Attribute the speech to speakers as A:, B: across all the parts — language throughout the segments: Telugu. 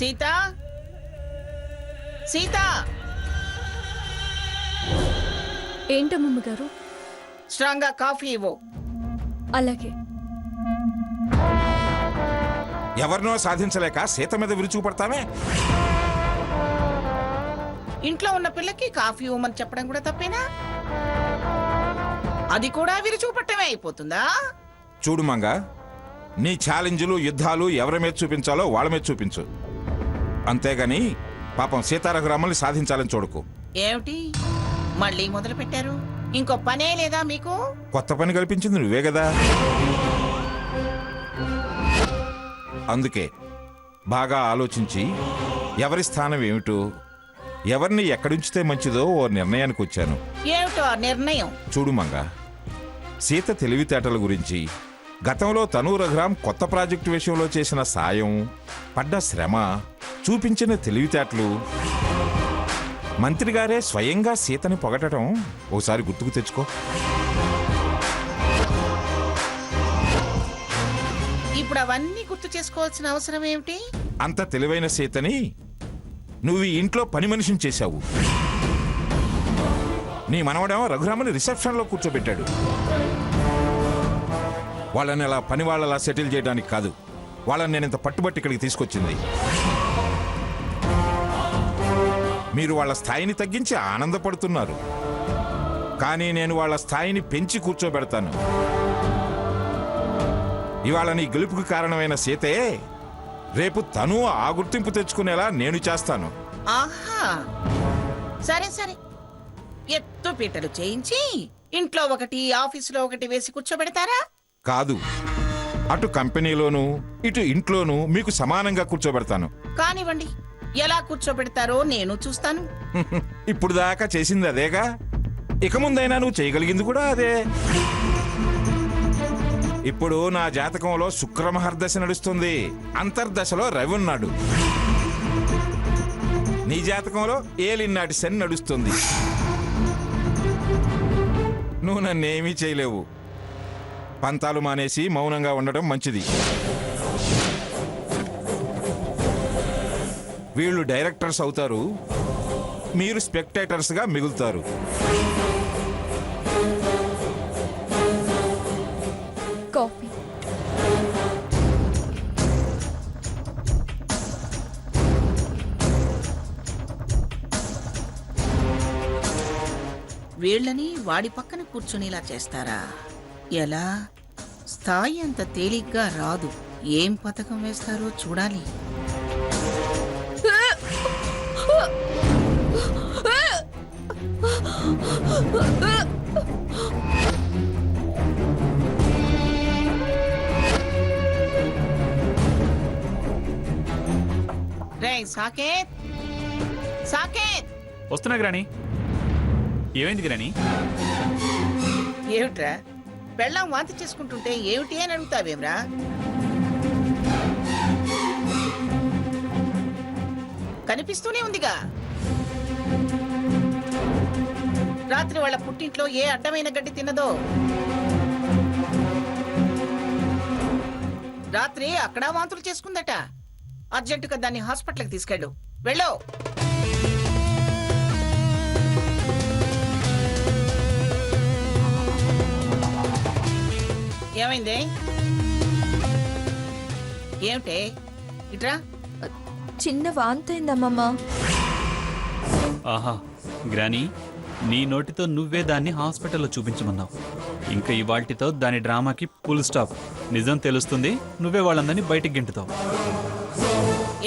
A: సీత, సీత.
B: ఏంటమ్మమ్మ గారు?
A: స్ట్రాంగ్ గా కాఫీ ఇవ్వు.
B: అలాగే.
C: ఎవరినో సాధించలేక సీత మీద విరుచుకుపడతామే.
A: ఇంట్లో ఉన్న పిల్లకి కాఫీ ఇవ్వమని చెప్పడం కూడా తప్పేనా? అది కూడా విరుచుకుపట్టమే అయిపోతుందా?
C: చూడు మంగ, నీ ఛాలెంజ్లు యుద్ధాలు ఎవరి మీద చూపించాలో వాళ్ళ మీద చూపించు. అంతేగాని పాపం సీతారఘురామల్ని సాధించాలని చూడకు.
A: ఏమిటి మళ్ళీ మొదలు పెట్టారు? ఇంకో పనే లేదా మీకు?
C: కొత్త పని కల్పించింది నువ్వే కదా. అందుకే బాగా ఆలోచించి ఎవరి స్థానం ఏమిటో, ఎవరిని ఎక్కడుంచితే మంచిదో ఓ నిర్ణయానికి వచ్చాను.
A: ఏమిటో నిర్ణయం?
C: చూడు మంగ, సీత తెలివితేటల గురించి, గతంలో తను రఘురాం కొత్త ప్రాజెక్టు విషయంలో చేసిన సాయం, పడ్డ శ్రమ, చూపించిన తెలివితేటలు, మంత్రి గారే స్వయంగా సీతని పొగటం ఓసారి గుర్తుకు తెచ్చుకో.
A: ఇప్పుడు అవన్నీ గుర్తు చేసుకోవాల్సిన అవసరం ఏమిటి?
C: అంత తెలివైన సీతని నువ్వు ఈ ఇంట్లో పని మనిషిని చేశావు. నీ మనవడేమో రఘురామని రిసెప్షన్లో కూర్చోబెట్టాడు. వాళ్ళని అలా పని వాళ్ళలా సెటిల్ చేయడానికి కాదు, వాళ్ళని నేను ఇంత పట్టుబట్టి ఇక్కడికి తీసుకొచ్చింది. మీరు వాళ్ళ స్థాయిని తగ్గించి ఆనందపడుతున్నారు, కానీ నేను వాళ్ళ స్థాయిని పెంచి కూర్చోబెడతాను. ఇవాళ నీ గెలుపుకు కారణమైన సీతే రేపు తను ఆ గుర్తింపు తెచ్చుకునేలా నేను చేస్తాను.
A: ఆహా, సరే సరే. ఎత్తు పీటలు చేయించి ఇంట్లో ఒకటి ఆఫీసులో ఒకటి వేసి కూర్చోబెడతారా?
C: కాదు, అటు కంపెనీలోను ఇటు ఇంట్లోనూ మీకు సమానంగా కూర్చోబెడతాను.
A: కానివ్వండి, ఎలా కూర్చోబెడతారో నేను చూస్తాను.
C: ఇప్పుడు దాకా చేసింది అదేగా, ఇక ముందైనా నువ్వు చేయగలిగింది కూడా అదే. ఇప్పుడు నా జాతకంలో శుక్రమహర్దశ నడుస్తుంది, అంతర్దశలో రవి ఉన్నాడు. నీ జాతకంలో ఏలినాటి శని నడుస్తుంది. నువ్వు నన్నేమీ చేయలేవు. పంతాలు మానేసి మౌనంగా ఉండడం మంచిది. వీళ్ళు డైరెక్టర్స్ అవుతారు, మీరు స్పెక్టేటర్స్గా మిగులుతారు.
B: కాఫీ.
A: వీళ్ళని వాడి పక్కన కూర్చునేలా చేస్తారా? ఎలా? స్థాయి అంత తేలిగ్గా రాదు. ఏం పథకం వేస్తారో చూడాలి. రే సాకేత్, సాకేత్!
D: వస్తున్నా గ్రాని. ఏమైంది గ్రాని?
A: ఏమిట్రా, పెళ్ళాం వాంతి చేసుకుంటుంటే ఏమిటి అని అడుగుతావేమ్రా? కనిపిస్తూనే ఉందిగా. రాత్రి వాళ్ళ పుట్టింట్లో ఏ అడ్డమైన గడ్డి తిన్నదో. రాత్రి అక్కడ వాంతులు చేసుకుందట. అర్జెంటుగా దాన్ని హాస్పిటల్కి తీసుకెళ్ళు. వెళ్ళు. ఏమైంది? ఏమిటే? ఇట్రా.
B: చిన్న వాంతైందమ్మమ్మ.
D: ఆహా గ్రాని, నీ నోటితో నువ్వే దాన్ని హాస్పిటల్లో చూపించమన్నావు. ఇంకా ఇవాల్టితో దాని డ్రామాకి ఫుల్ స్టాప్. నిజం తెలుస్తుంది, నువ్వే వాళ్ళందరినీ బయటికి గింటుతావు.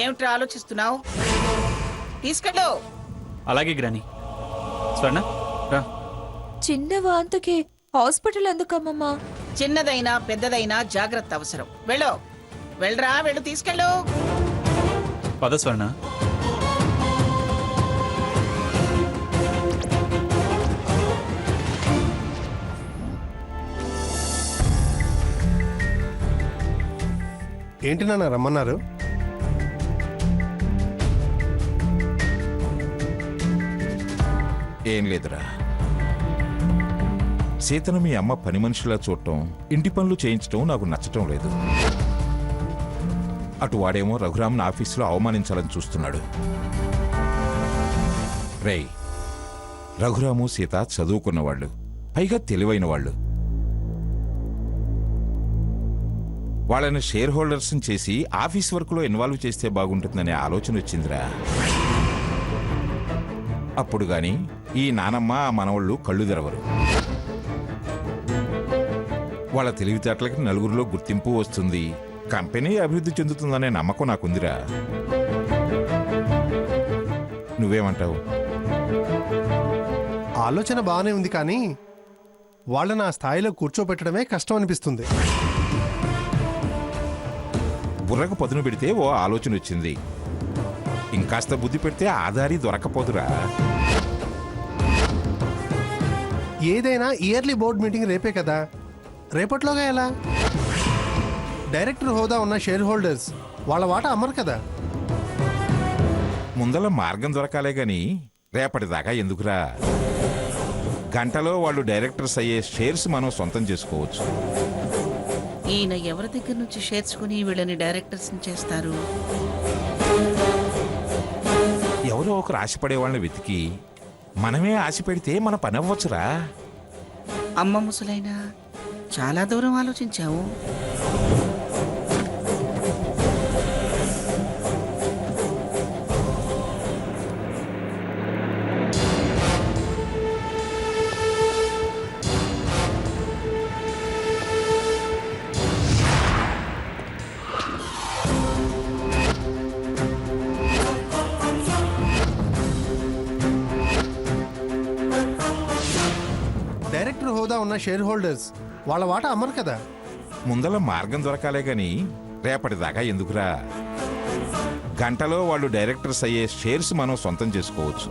A: ఏమిట్రా ఆలోచిస్తున్నావు? తీసుకెళ్ళు.
D: అలాగే గ్రాని. స్వర్ణ రా.
B: చిన్న వాంతుకి హాస్పిటల్ ఎందుకమ్మమ్మా?
A: చిన్నదైనా పెద్దదైనా జాగ్రత్త అవసరం. వెళ్ళు. వెళ్ళరా, వెళ్ళు, తీసుకెళ్ళు.
D: పద స్వర్ణ.
E: ఏంటి నాన్న రమ్మన్నారు?
C: ఏం లేదురా, సీతను మీ అమ్మ పని మనిషిలా చూడటం, ఇంటి పనులు చేయించడం నాకు నచ్చటం లేదు. అటు వాడేమో రఘురామ్ని ఆఫీసులో అవమానించాలని చూస్తున్నాడు. రేయ్, రఘురాము సీత చదువుకున్నవాళ్ళు, పైగా తెలివైన వాళ్ళు. వాళ్ళని షేర్ హోల్డర్స్ని చేసి ఆఫీస్ వర్క్లో ఇన్వాల్వ్ చేస్తే బాగుంటుందనే ఆలోచన వచ్చిందిరా. అప్పుడు గాని ఈ నానమ్మ మనవాళ్ళు కళ్ళు తెరవరు. వాళ్ళ తెలివితేటలకి నలుగురిలో గుర్తింపు వస్తుంది, కంపెనీ అభివృద్ధి చెందుతుందనే నమ్మకం నాకుందిరా. నువ్వేమంటావు?
E: ఆలోచన బాగానే ఉంది, కానీ వాళ్ళని ఆ స్థాయిలో కూర్చోబెట్టడమే కష్టం అనిపిస్తుంది.
C: బుర్రకు పదును పెడితే ఓ ఆలోచన వచ్చింది, ఇంకాస్త బుద్ధి పెడితే ఆధారి దొరకపోదురా.
E: ఏదైనా ఇయర్లీ బోర్డ్ మీటింగ్ రేపే కదా, రేపట్లోగా ఎలా? డైరెక్టర్ హోదా ఉన్న షేర్ హోల్డర్స్ వాళ్ళ వాటా అమ్మరు కదా.
C: ముందల మార్గం దొరకాలే గాని రేపటిదాకా ఎందుకురా? గంటలో వాళ్ళు డైరెక్టర్స్ అయ్యే షేర్స్ మనం సొంతం చేసుకోవచ్చు.
A: ఈయన ఎవరి దగ్గర నుంచి షేర్స్ కొని వీళ్ళని డైరెక్టర్స్ చేస్తారు?
C: ఎవరో ఒకరు ఆశపడే వాళ్ళని వెతికి మనమే ఆశ పెడితే మన పని అవ్వచ్చురా.
A: అమ్మ ముసలైనా చాలా దూరం ఆలోచించావు.
E: డైరెక్టర్ హోదా ఉన్న షేర్ హోల్డర్స్ వాళ్ళ వాటా అమ్మరు కదా.
C: ముందల మార్గం దొరకాలే గాని రేపటిదాకా ఎందుకురా? గంటలో వాళ్ళు డైరెక్టర్స్ అయ్యే షేర్స్ మనం సొంతం చేసుకోవచ్చు.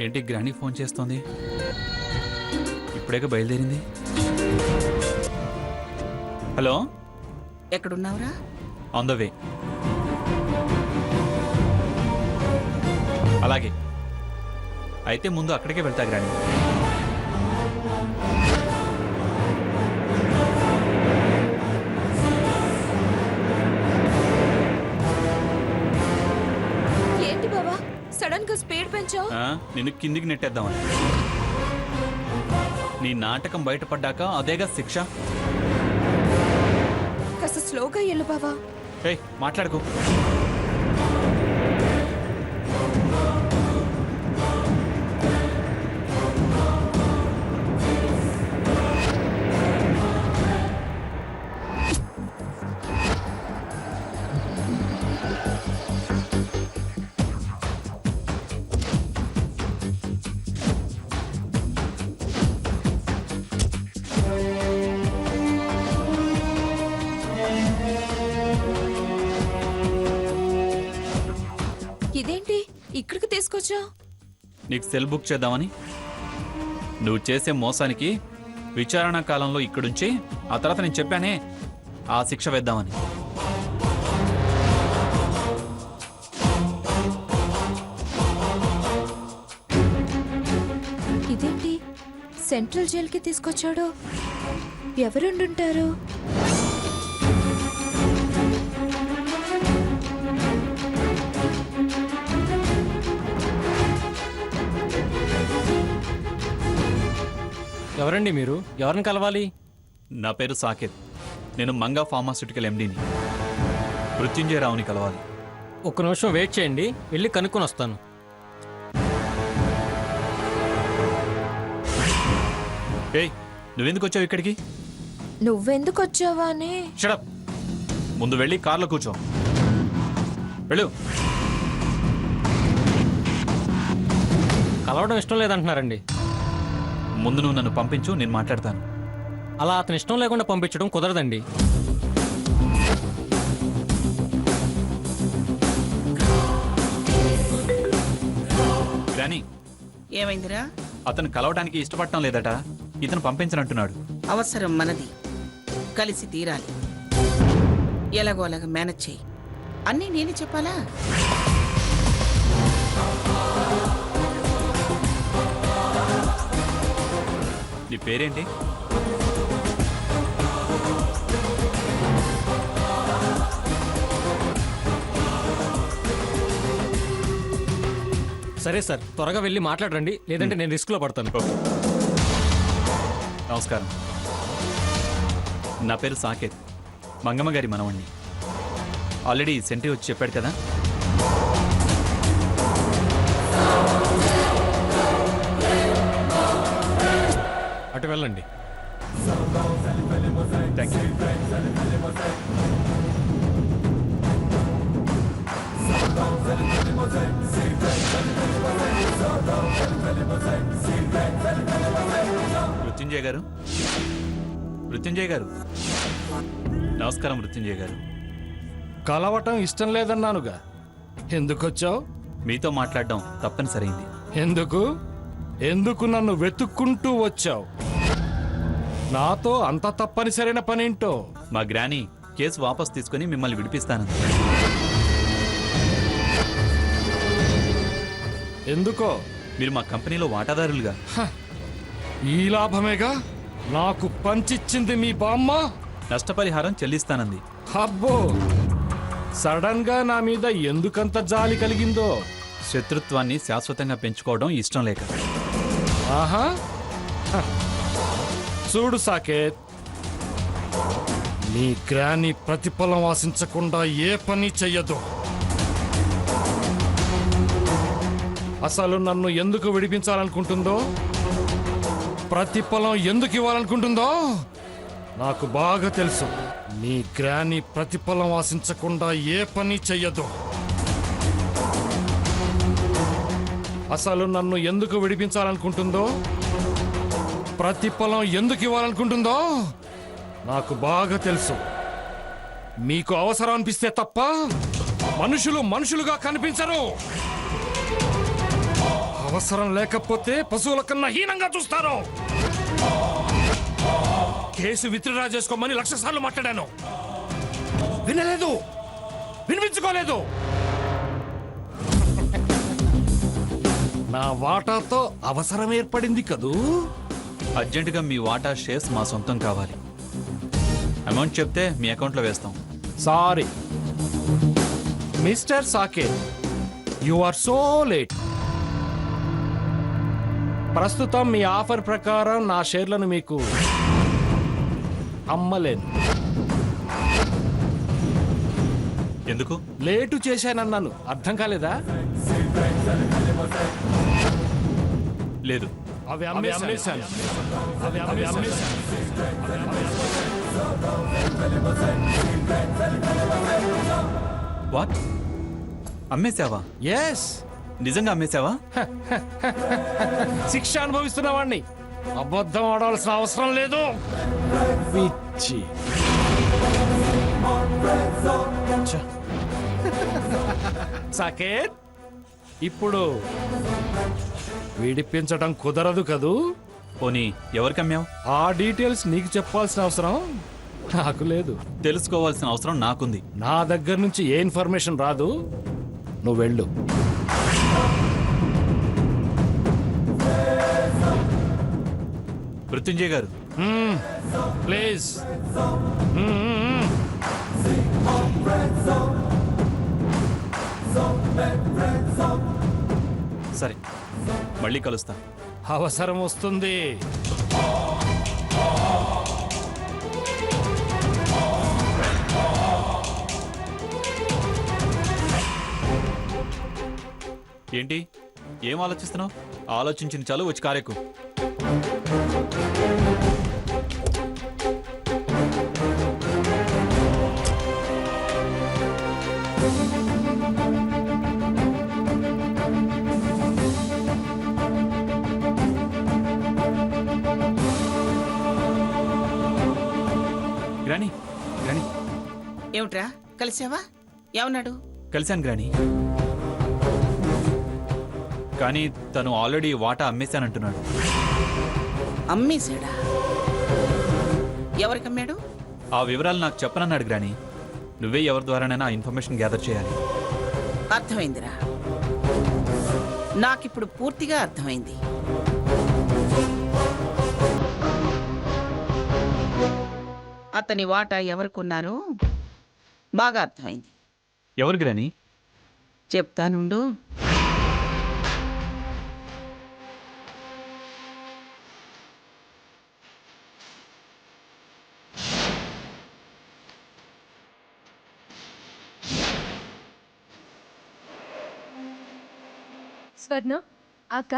D: ఏంటి గ్రాని ఫోన్ చేస్తోంది? ఇప్పుడేగా బయలుదేరింది. హలో,
A: ఎక్కడున్నావురా?
D: On the way. అలాగే, అయితే ముందు అక్కడికే వెళ్తా గ్రాని.
B: ఏంటి బావా సడన్ గా స్పీడ్ పెంచావు?
D: నిన్ను కిందికి నెట్టేద్దామని. నీ నాటకం బయటపడ్డాక అదేగా శిక్ష.
B: కాస్త స్లోగా వెళ్ళు బావా.
D: ఏయ్, మాట్లాడుకో.
B: ఇదేంటి ఇక్కడికి తీసుకొచ్చా?
D: నీకు సెల్ బుక్ చేద్దామని. నువ్వు చేసే మోసానికి విచారణ కాలంలో ఇక్కడుంచి ఆ తర్వాత నేను చెప్పానే ఆ శిక్ష వేద్దామని.
B: ఇదేంటి సెంట్రల్ జైలుకి తీసుకొచ్చాడు? ఎవరుండుంటారు?
F: ఎవరండి మీరు? ఎవరిని కలవాలి?
D: నా పేరు సాకేత్. నేను మంగా ఫార్మాస్యూటికల్ ఎండీని. మృత్యుంజయరావుని కలవాలి.
F: ఒక్క నిమిషం వెయిట్ చేయండి, వెళ్ళి కనుక్కొని వస్తాను.
D: ఏయ్, నువ్వెందుకు వచ్చావు ఇక్కడికి?
B: నువ్వెందుకు వచ్చావా అని.
D: షడప్. ముందు వెళ్ళి కార్లో కూర్చో. వెళ్ళు.
F: కలవడం ఇష్టం లేదంటున్నారండి.
D: ముందు నువ్వు నన్ను పంపించు, నేను మాట్లాడతాను.
F: అలా అతని ఇష్టం లేకుండా పంపించడం కుదరదండి.
D: గ్రాని,
A: ఏమైందిరా?
D: అతను కలవడానికి ఇష్టపడటం లేదట. ఇతను పంపించనంటున్నాడు.
A: అవసరం మనది, కలిసి తీరాలి. ఎలాగో అలాగ మేనేజ్ చెయ్యి. అన్నీ నేనే చెప్పాలా?
D: నీ పేరేంటి?
F: సరే సార్, త్వరగా వెళ్ళి మాట్లాడండి, లేదంటే నేను రిస్క్లో పడతాను.
D: నమస్కారం. నా పేరు సాకేత్, మంగమ్మ గారి మనవణ్ణి. ఆల్రెడీ సెంటి వచ్చి చెప్పాడు కదా.
F: అటు వెళ్ళండి.
D: Thank you. మృత్యుంజయ్ గారు, మృత్యుంజయ్ గారు, నమస్కారం. మృత్యుంజయ్ గారు,
G: కలవటం ఇష్టం లేదన్నానుగా, ఎందుకొచ్చావు?
D: మీతో మాట్లాడడం తప్పనిసరైంది.
G: ఎందుకు ఎందుకు నన్ను వెతుక్కుంటూ వచ్చావు? నాతో అంత తప్పనిసరైన పనేంటో?
D: మా గ్రాని కేసు వాపస్ తీసుకుని మిమ్మల్ని విడిపిస్తాను.
G: ఎందుకో?
D: మీరు మా కంపెనీలో వాటాదారులుగా.
G: ఈ లాభమేగా నాకు పంచిచ్చింది మీ బామ్మ.
D: నష్టపరిహారం చెల్లిస్తానంది.
G: అబ్బో, సడన్ గా నా మీద ఎందుకంత జాలి కలిగిందో?
D: శత్రుత్వాన్ని శాశ్వతంగా పెంచుకోవడం ఇష్టం లేక.
G: ఆహా, హ. చూడు సాకేత్, నీ గ్రాని ప్రతిఫలం ఆశించకుండా ఏ పని చెయ్యదు. అసలు నన్ను ఎందుకు విడిపించాలనుకుంటుందో, ప్రతిఫలం ఎందుకు ఇవ్వాలనుకుంటుందో నాకు బాగా తెలుసు. నీ గ్రాని ప్రతిఫలం ఆశించకుండా ఏ పని చెయ్యదు. అసలు నన్ను ఎందుకు విడిపించాలనుకుంటుందో, ప్రతిఫలం ఎందుకు ఇవ్వాలనుకుంటుందో నాకు బాగా తెలుసు. మీకు అవసరం అనిపిస్తే తప్ప మనుషులు మనుషులుగా కనిపించరు. అవసరం లేకపోతే పశువుల కన్నా హీనంగా చూస్తారు. కేసు విత్డ్రా చేసుకోమని 1,00,000 సార్లు మాట్లాడాను, వినలేదు, వినిపించుకోలేదు. నా వాటాతో అవసరం ఏర్పడింది కదూ.
D: అర్జెంటుగా మీ వాటా షేర్స్ మా సొంతం కావాలి. అమౌంట్ చెప్తే మీ అకౌంట్లో వేస్తాం.
G: Sorry mister Saket, you are so late. ప్రస్తుతం మీ ఆఫర్ ప్రకారం నా షేర్లను మీకు అమ్మలేను.
D: ఎందుకు?
G: లేటు చేశానన్నాను, అర్థం కాలేదా?
D: లేదు.
G: అవి అమ్మేశాను. అవి అమ్మేశాను.
D: వాట్? అమ్మేశావా?
G: ఎస్,
D: నిజంగా అమ్మేశావా?
G: శిక్ష అనుభవిస్తున్న వాడిని అబద్ధం ఆడాల్సిన అవసరం లేదు. పిచ్చి. ఛ. సాకేత్, ఇప్పుడు విడిపించడం కుదరదు కదూ.
D: పోనీ ఎవరికి అమ్మావు?
G: ఆ డీటెయిల్స్ నీకు చెప్పాల్సిన అవసరం నాకు లేదు.
D: తెలుసుకోవాల్సిన అవసరం నాకుంది.
G: నా దగ్గర నుంచి ఏ ఇన్ఫర్మేషన్ రాదు, నువ్వు వెళ్ళు.
D: మృత్యుంజయ్ గారు,
G: ప్లీజ్.
D: సరే, మళ్ళీ కలుస్తా.
G: అవసరం వస్తుంది.
D: ఏంటి, ఏం ఆలోచిస్తున్నావు? ఆలోచించింది చాలు, వచ్చి కారెక్కు. గ్రాని గ్రాని
A: ఏమిట్రా కలిసావా? ఏమన్నాడు?
D: కలిశాను గ్రాని. కానీ తను ఆల్రెడీ వాటా అమ్మేశానంటున్నాడు.
A: అమ్మేశాడా? ఎవరికమ్మాడు?
D: ఆ వివరాలు నాకు చెప్పనన్నాడు గ్రాని. నువ్వే ఎవరి ద్వారానైనా ఆ ఇన్ఫర్మేషన్ గ్యాదర్ చేయాలి.
A: అర్థమైందిరా, నాకిప్పుడు పూర్తిగా అర్థమైంది. అతని వాటా ఎవరికొన్నారో బాగా అర్థమైంది.
D: ఎవరు గ్రాని?
A: చెప్తానుండు.
B: స్వర్ణ అక్క.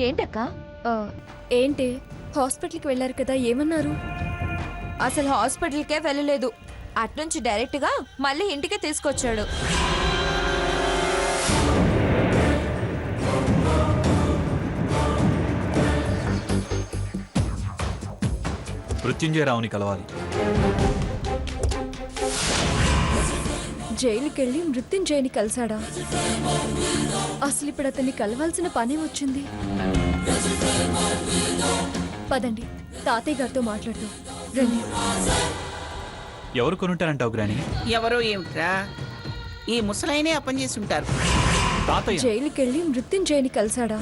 B: ఏంటక్క? ఏంటి హాస్పిటల్కి వెళ్ళారు కదా, ఏమన్నారు? అసలు హాస్పిటల్కే వెళ్ళలేదు, అట్నుంచి డైరెక్ట్గా మళ్ళీ ఇంటికే తీసుకొచ్చాడు.
D: మృత్యుంజయరావుని కలవాలి.
B: జైలుకెళ్ళి మృత్యుంజయని కలిశాడా? అసలు ఇప్పుడు అతన్ని కలవాల్సిన పనే వచ్చింది. పదండి, తాతయ్య గారితో మాట్లాడుతూ రండి.
D: ఎవరు కొనుంటారంటావు గ్రాని?
A: ఎవరో ఏమిట్రా, ఈ ముసలైనే అప్పంచేసి ఉంటారు.
D: తాతయ్య
B: జైలుకెళ్ళి మృత్యుంజయని కలిశాడా?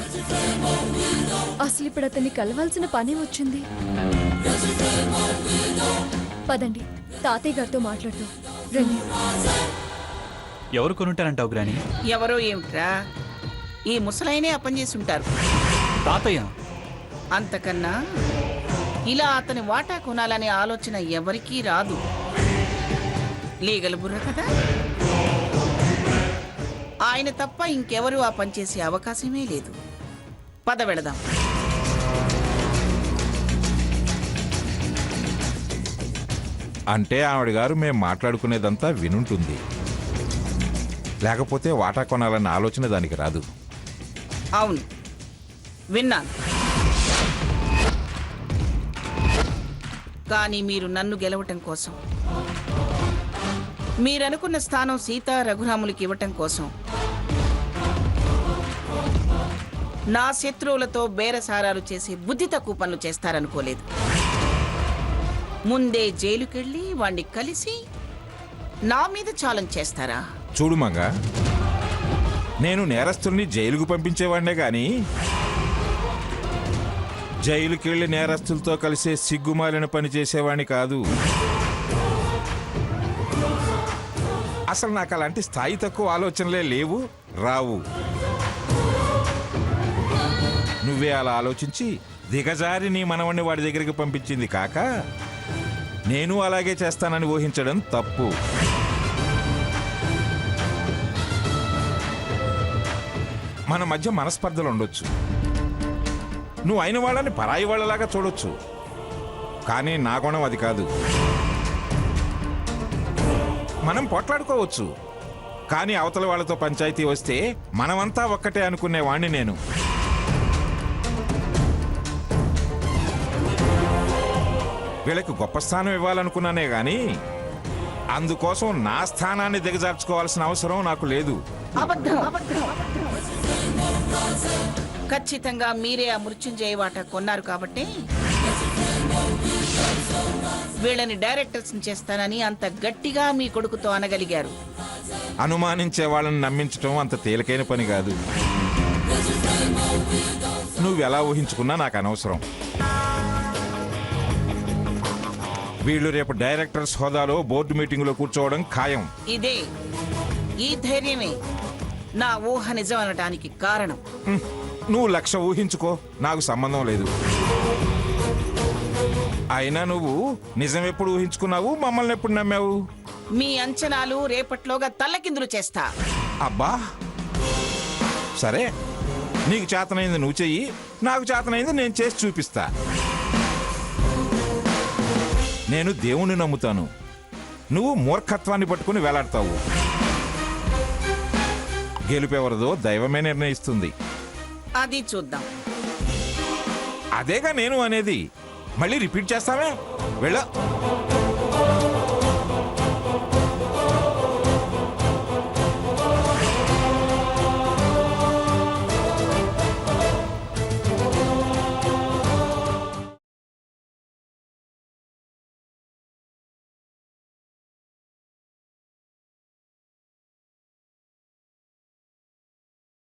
B: అసలు ఇప్పుడు అతన్ని కలవాల్సిన పనే వచ్చింది. పదండి, తాతయ్య గారితో మాట్లాడుతూ రండి.
D: ఎవరు కొనుంటారంటావు గ్రాని?
A: ఎవరో ఏమిట్రా, ఈ ముసలైనే అప్పంచేసి ఉంటారు.
D: తాతయ్య
A: అంతకన్నా ఇలా అతని వాటా కొనాలనే ఆలోచన ఎవరికీ రాదు. లీగల్ బుర్ర కదా, ఆయన తప్ప ఇంకెవరూ ఆ పని చేసే అవకాశమే లేదు. పద వెళదాం.
C: అంటే ఆవిడ గారు మేం మాట్లాడుకునేదంతా వినుంటుంది, లేకపోతే వాటా కొనాలన్న ఆలోచన దానికి రాదు.
A: అవును, విన్నాను. కానీ మీరు నన్ను గెలవటం కోసం, మీరనుకున్న స్థానం సీతా రఘురాములకి ఇవ్వటం కోసం నా శత్రువులతో బేరసారాలు చేసి బుద్ధి తక్కువ పనులు చేస్తారనుకోలేదు. ముందే జైలుకెళ్ళి వాణ్ణి కలిసి నా మీద ఛాలెంజ్ చేస్తారా?
C: చూడు మంగ, నేను నేరస్తుల్ని జైలుకు పంపించేవాడినే గాని జైలుకి వెళ్ళి నేరస్తులతో కలిసే సిగ్గుమాలిన పని చేసేవాడిని కాదు. అసలు నాకు అలాంటి స్థాయి తక్కువ ఆలోచనలే లేవు, రావు. నువ్వే అలా ఆలోచించి దిగజారి నీ మనవణ్ణి వాడి దగ్గరికి పంపించింది కాక నేను అలాగే చేస్తానని ఊహించడం తప్పు. మన మధ్య మనస్పర్ధలు ఉండొచ్చు, నువ్వు అయిన వాళ్ళని పరాయి వాళ్ళలాగా చూడొచ్చు, కానీ నా గుణం అది కాదు. మనం పోట్లాడుకోవచ్చు, కానీ అవతల వాళ్ళతో పంచాయతీ వస్తే మనమంతా ఒక్కటే అనుకునేవాణ్ణి నేను. వీళ్ళకి గొప్ప స్థానం ఇవ్వాలనుకున్నానే గాని అందుకోసం నా స్థానాన్ని దిగజార్చుకోవాల్సిన అవసరం నాకు లేదు.
A: అబద్ధం. ఖచ్చితంగా మీరే ఆ మృత్యుంజయ వాటా కొన్నారు కాబట్టి వీళ్ళని డైరెక్టర్స్ చేస్తానని అంత గట్టిగా మీ కొడుకుతో అనగలిగారు.
C: అనుమానించే వాళ్ళని నమ్మించటం అంత తేలికైన పని కాదు. నువ్వెలా ఊహించుకున్నా నాకు అనవసరం. వీళ్ళు రేపు డైరెక్టర్స్ హోదాలో బోర్డు మీటింగులో కూర్చోవడం ఖాయం.
A: ఈ ధైర్యమే నా ఊహ నిజం అనడానికి కారణం.
C: నువ్వు 1,00,000 ఊహించుకో, నాకు సంబంధం లేదు. అయినా నువ్వు నిజం ఎప్పుడు ఊహించుకున్నావు, మమ్మల్ని ఎప్పుడు నమ్మావు?
A: మీ అంచనాలు రేపట్లోగా తల్లకిందులు చేస్తా.
C: అబ్బా సరే, నీకు చేతనైంది నువ్వు చెయ్యి, నాకు చేతనైంది నేను చేసి చూపిస్తా. నేను దేవుణ్ణి నమ్ముతాను, నువ్వు మూర్ఖత్వాన్ని పట్టుకుని వేలాడతావు. గెలుపెవరదో దైవమే నిర్ణయిస్తుంది.
A: అది చూద్దాం.
C: అదేగా నేను అనేది. మళ్ళీ రిపీట్ చేస్తామే వెళ్ళ